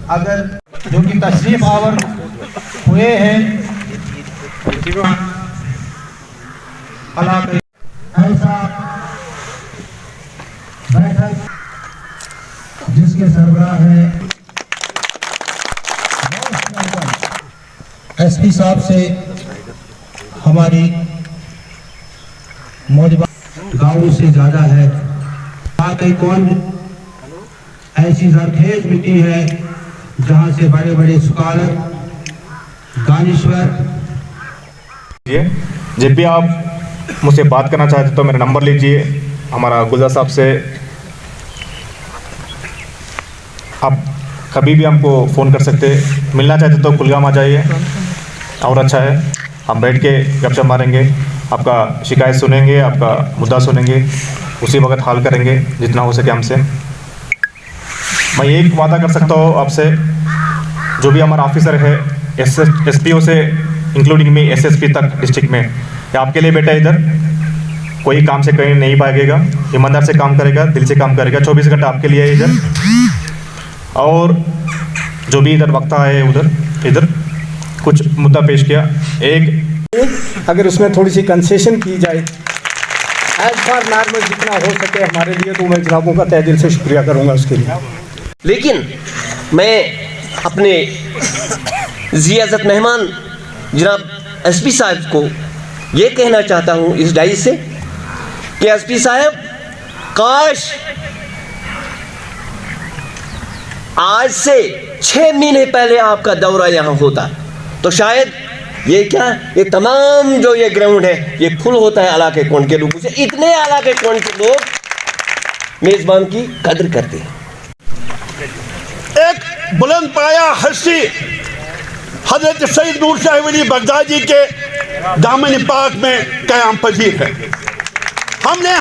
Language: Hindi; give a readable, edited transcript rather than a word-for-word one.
अगर जो कि तशरीफ आवर हुए हैं ऐसा बैठक जिसके सरबराह है एसपी साहब से हमारी मौजूदा गाँव से ज़्यादा है। कहीं कौन ऐसी जरखेज मिट्टी है जहाँ से बड़े बड़े स्कॉलर दानिश्वर। जब भी आप मुझसे बात करना चाहते तो मेरा नंबर लीजिए, हमारा गुलजार साहब से आप कभी भी हमको फ़ोन कर सकते। मिलना चाहते तो कुलगाम आ जाइए, और अच्छा है हम बैठ के गपशप मारेंगे, आपका शिकायत सुनेंगे, आपका मुद्दा सुनेंगे, उसी वक्त हल करेंगे जितना हो सके हमसे। मैं एक वादा कर सकता हूँ आपसे, जो भी हमारा ऑफिसर है एसपीओ से इंक्लूडिंग मी एसएसपी तक डिस्ट्रिक्ट में, ये आपके लिए बेटा इधर कोई काम से कहीं नहीं भागेगा, ईमानदार से काम करेगा, दिल से काम करेगा, 24 घंटा आपके लिए इधर। और जो भी इधर वक्त आए इधर कुछ मुद्दा पेश किया, एक अगर उसमें थोड़ी सी कंसेशन की जाए एज फार नॉर्मल जितना हो सके हमारे लिए, तो मैं जनाबों का तहे दिल से शुक्रिया करूँगा उसके लिए। लेकिन मैं अपने ज़ियाज़त मेहमान जनाब एसपी साहब को ये कहना चाहता हूँ इस डाई से कि एसपी साहब, काश आज से 6 महीने पहले आपका दौरा यहाँ होता तो शायद ये तमाम जो ये ग्राउंड है ये फुल होता है इलाके कौन के लोगों से। इतने इलाके कौन के लोग मेज़बान की कदर करते हैं। एक बुलंद पाया हस्ती हजरत सईद नूर शाह वली बगदादी के दामन पाक में क़याम पजीर है। हमने